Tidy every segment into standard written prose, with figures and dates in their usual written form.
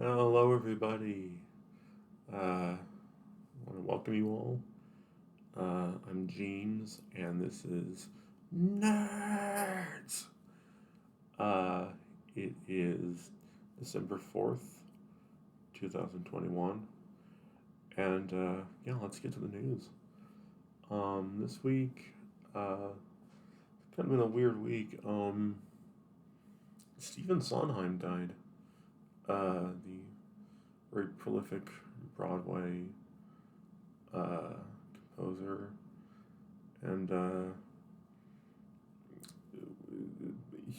Hello, everybody. I want to welcome you all. I'm Jeems, and this is Nerds. Uh, it is December 4th, 2021, and yeah, let's get to the news. This week, kind of been a weird week. Stephen Sondheim died. The very prolific Broadway uh, composer, and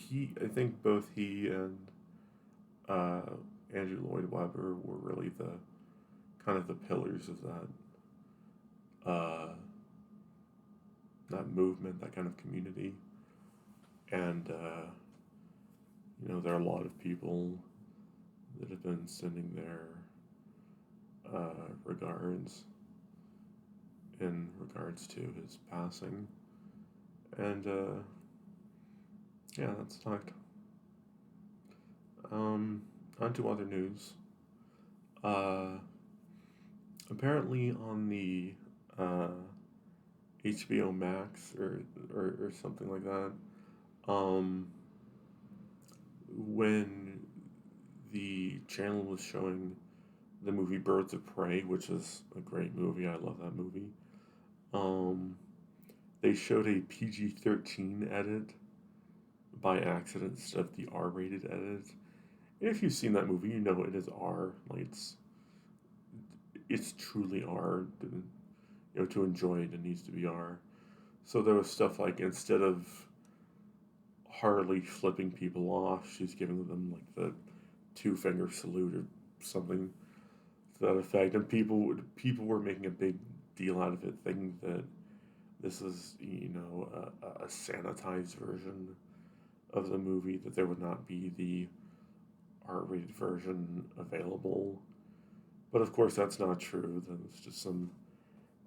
I think both he and uh, Andrew Lloyd Webber were really the kind of the pillars of uh, that movement, that kind of community, and there are a lot of people that have been sending their regards in regards to his passing, and yeah, that's talked. On to other news. Uh, Apparently on the uh, HBO Max or something like that, um, when the channel was showing the movie Birds of Prey, which is a great movie, I love that movie. Um, they showed a PG-13 edit by accident instead of the R-rated edit. And if you've seen that movie, you know it is R. Like it's truly R. To enjoy it, it needs to be R. So there was stuff like instead of Harley flipping people off, she's giving them like the two finger salute or something to that effect. And people were making a big deal out of it, thinking that this is a sanitized version of the movie, that there would not be the R-rated version available. But of course, that's not true. That was just some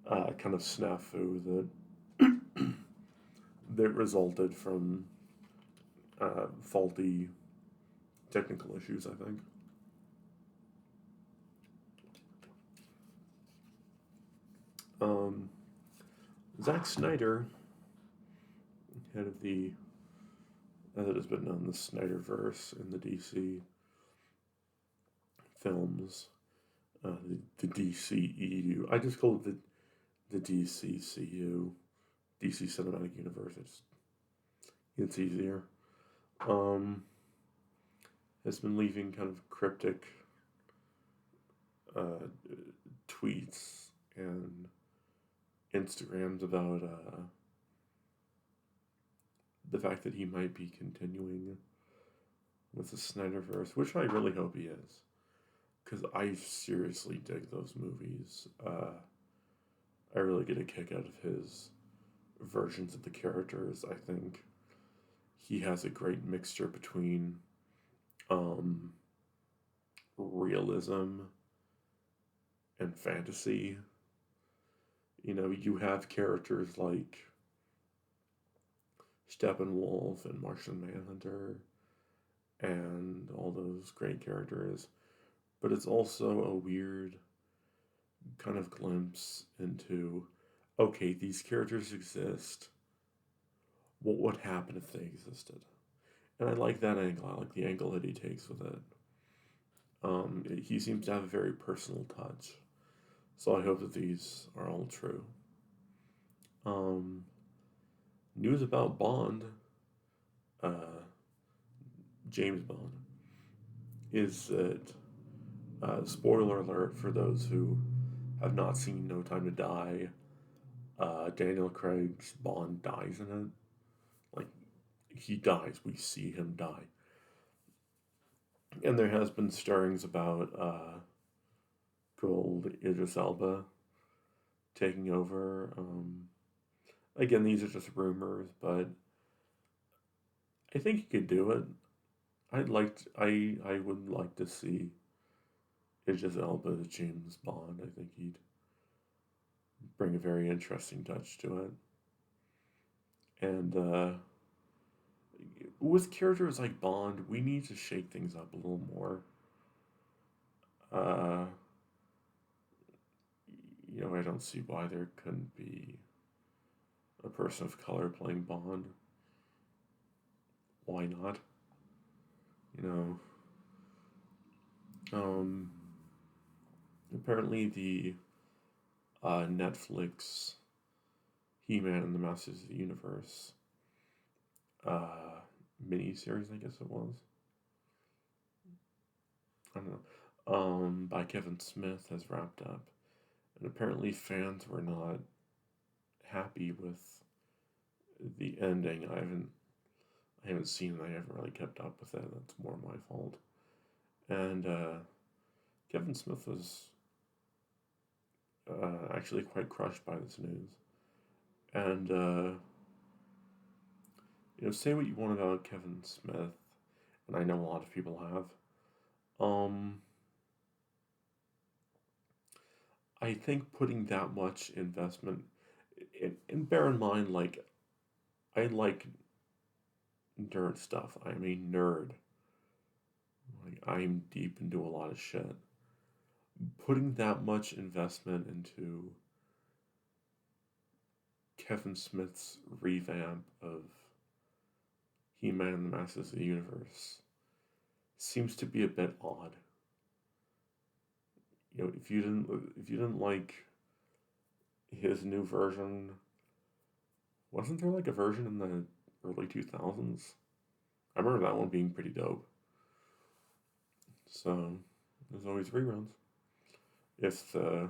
kind of snafu that resulted from faulty technical issues, I think. Um, Zack Snyder, head of as it has been known, the Snyderverse in the DC films, the DCEU. I just call it the DCCU, DC Cinematic Universe. It's easier. Um, has been leaving kind of cryptic uh, tweets and Instagrams about the fact that he might be continuing with the Snyderverse, which I really hope he is, because I seriously dig those movies. I really get a kick out of his versions of the characters. I think he has a great mixture between um, realism and fantasy. You have characters like Steppenwolf and Martian Manhunter and all those great characters, but it's also a weird kind of glimpse into, okay, these characters exist. What would happen if they existed? And I like that angle. I like the angle that he takes with it. He seems to have a very personal touch. So I hope that these are all true. Um, News about Bond, uh, James Bond, is that, spoiler alert for those who have not seen No Time to Die, Daniel Craig's Bond dies in it. Like, he dies. We see him die. And there has been stirrings about Gold Idris Elba taking over. Again, these are just rumors, but I think he could do it. I would like to see Idris Elba as James Bond. I think he'd bring a very interesting touch to it. And with characters like Bond, we need to shake things up a little more. Uh, I don't see why there couldn't be a person of color playing Bond. Why not? You know, um, apparently the Netflix He-Man and the Masters of the Universe uh, mini-series, I guess it was. I don't know. By Kevin Smith has wrapped up, and apparently fans were not happy with the ending. I haven't seen it. I haven't really kept up with it. That's more my fault. And Kevin Smith was actually quite crushed by this news. And say what you want about Kevin Smith, and I know a lot of people have. Um, I think putting that much investment, and bear in mind, like, I like nerd stuff. I'm a nerd. Like, I'm deep into a lot of shit. Putting that much investment into Kevin Smith's revamp of He-Man and the Masters of the Universe seems to be a bit odd. If you didn't like his new version, wasn't there like a version in the early 2000s? I remember that one being pretty dope. So there's always reruns. If the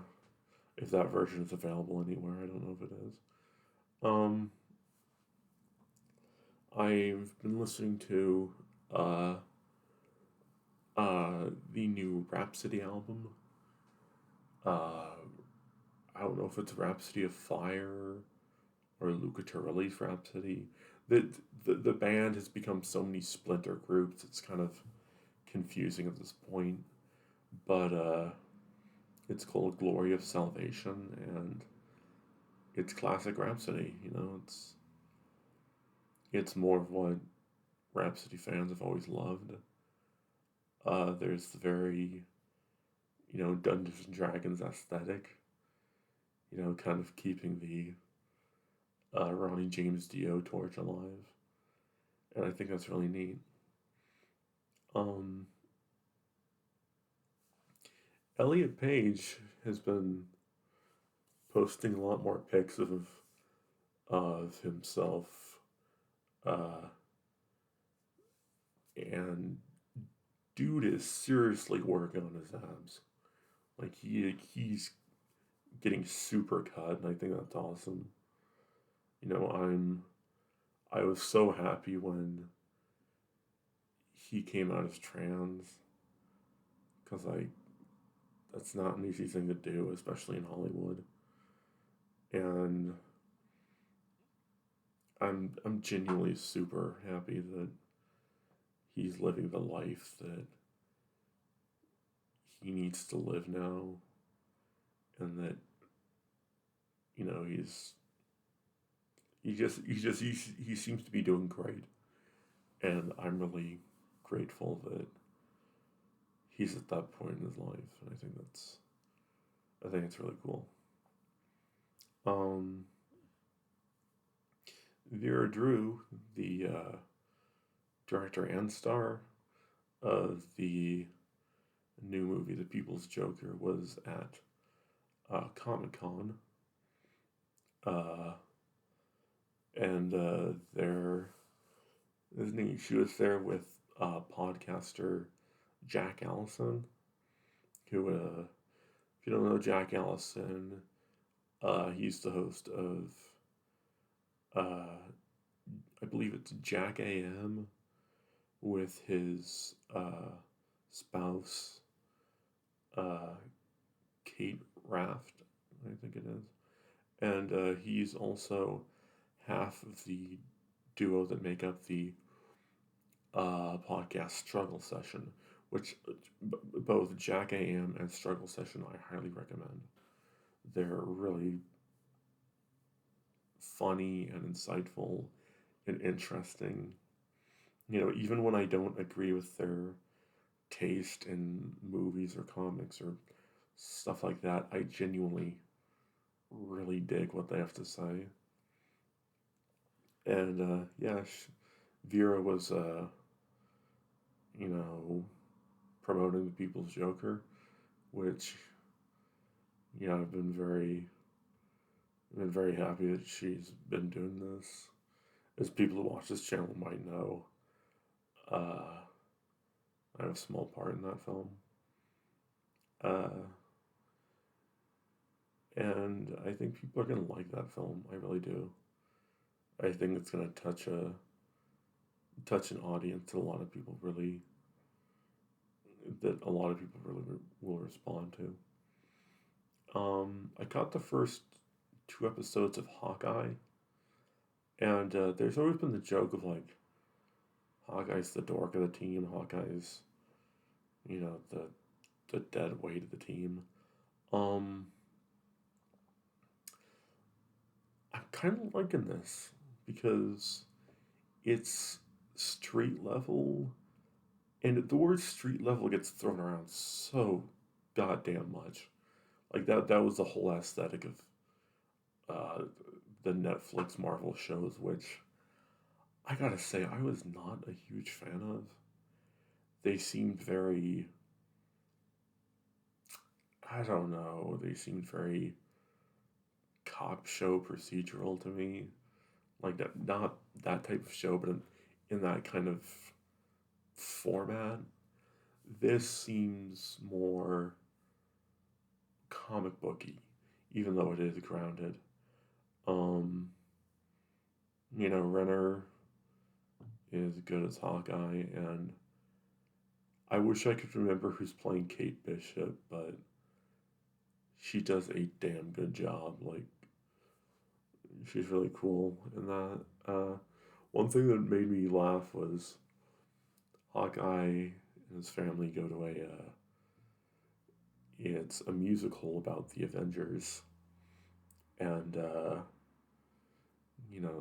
if that version is available anywhere, I don't know if it is. Um, I've been listening to uh, the new Rhapsody album. Uh, I don't know if it's Rhapsody of Fire or Luca Turilli's Rhapsody. The band has become so many splinter groups. It's kind of confusing at this point. But it's called Glory of Salvation, and it's classic Rhapsody. It's more of what Rhapsody fans have always loved. There's the very, Dungeons and Dragons aesthetic. Kind of keeping the Ronnie James Dio torch alive, and I think that's really neat. Um, Elliot Page has been posting a lot more pics of himself, uh, and dude is seriously working on his abs. Like he's getting super cut, and I think that's awesome. You know, I was so happy when he came out as trans, because that's not an easy thing to do, especially in Hollywood. And I'm genuinely super happy that he's living the life that he needs to live now, and that he seems to be doing great, and I'm really grateful that he's at that point in his life, and I think it's really cool. Um, Vera Drew, the director and star of the new movie The People's Joker, was at Comic Con, and she was there with podcaster Jack Allison, who, if you don't know Jack Allison, he's the host of, I believe it's Jack AM, with his spouse, uh, Kate Raft, I think it is. And he's also half of the duo that make up the podcast Struggle Session, which both Jack AM and Struggle Session I highly recommend. They're really funny and insightful and interesting. Even when I don't agree with their taste in movies or comics or stuff like that. I genuinely really dig what they have to say. And yeah, Vera was, you know, promoting the People's Joker, which, yeah, been very happy that she's been doing this. As people who watch this channel might know, uh, I have a small part in that film. Uh, and I think people are gonna like that film. I really do. I think it's gonna touch an audience that a lot of people really will respond to. I caught the first two episodes of Hawkeye, and there's always been the joke of like Hawkeye's the dork of the team. Hawkeye's, the dead weight of the team. Um, I'm kind of liking this because it's street level, and the word street level gets thrown around so goddamn much. Like that was the whole aesthetic of uh, the Netflix Marvel shows, which I gotta say I was not a huge fan of. They seemed very, I don't know, they seemed very cop show procedural to me. Like that, not that type of show, but in that kind of format. This seems more comic booky, even though it is grounded. Um, Renner is good as Hawkeye, and I wish I could remember who's playing Kate Bishop, but she does a damn good job. Like, she's really cool in that. One thing that made me laugh was Hawkeye and his family go to it's a musical about the Avengers, and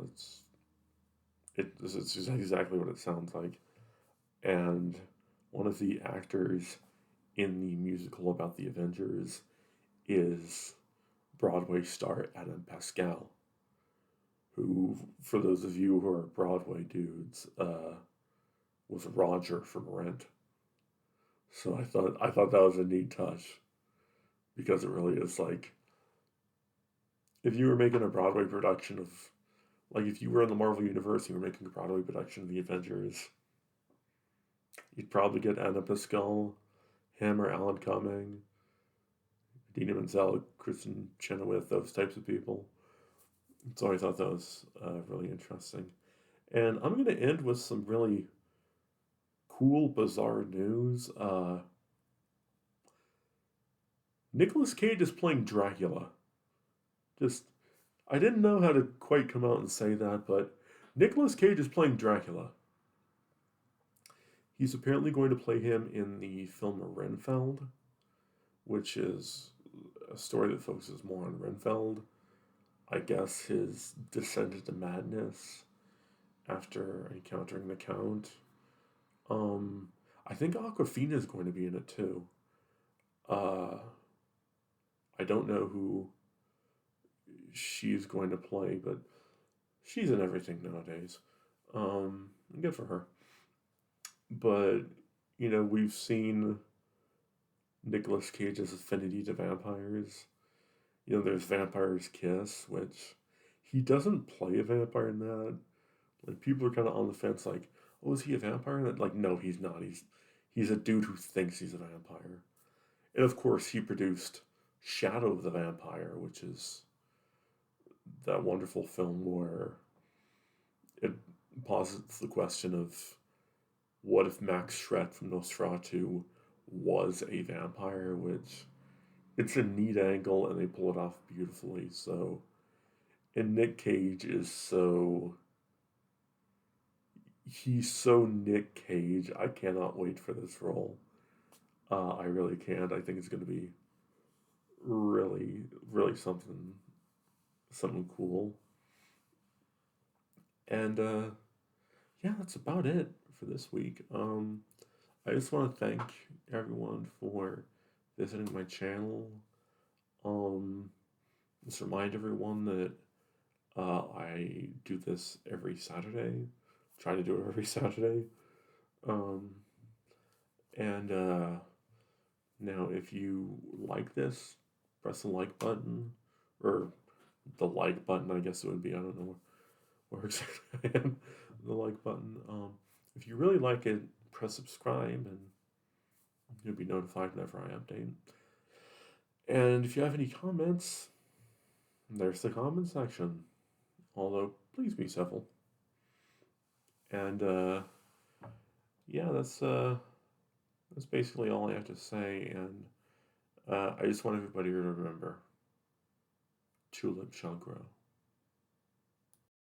it's it's just exactly what it sounds like. And one of the actors in the musical about the Avengers is Broadway star Adam Pascal, who, for those of you who are Broadway dudes, was Roger from Rent. So I thought that was a neat touch because it really is like if you were making a Broadway production of, like, if you were in the Marvel Universe and you were making a Broadway production of the Avengers, you'd probably get Anna Pascal, him or Alan Cumming, Dina Menzel, Kristen Chenoweth, those types of people. So I thought that was really interesting. And I'm going to end with some really cool, bizarre news. Nicolas Cage is playing Dracula. Just, I didn't know how to quite come out and say that, but Nicolas Cage is playing Dracula. He's apparently going to play him in the film Renfield, which is a story that focuses more on Renfield. I guess his descent into madness after encountering the Count. Um, I think Awkwafina is going to be in it too. Uh, I don't know who she's going to play, but she's in everything nowadays. Good for her. But, we've seen Nicolas Cage's affinity to vampires. There's Vampire's Kiss, which he doesn't play a vampire in that. Like, people are kind of on the fence, like, oh, is he a vampire in that? Like, no, he's not. He's a dude who thinks he's a vampire. And of course, he produced Shadow of the Vampire, which is that wonderful film where it posits the question of what if Max Schreck from Nosferatu was a vampire, which it's a neat angle and they pull it off beautifully. So, and Nick Cage he's so Nick Cage. I cannot wait for this role. I really can't. I think it's going to be really, really something cool. And yeah, that's about it for this week. I just want to thank everyone for visiting my channel. Um, just remind everyone that I do this every Saturday. Try to do it every Saturday. Um, and now, if you like this, press the like button, or the like button. I guess it would be. I don't know where exactly I am. The like button. If you really like it, press subscribe, and you'll be notified whenever I update. And if you have any comments, there's the comment section. Although, please be civil. And yeah, that's basically all I have to say. And I just want everybody to remember, tulip shall grow.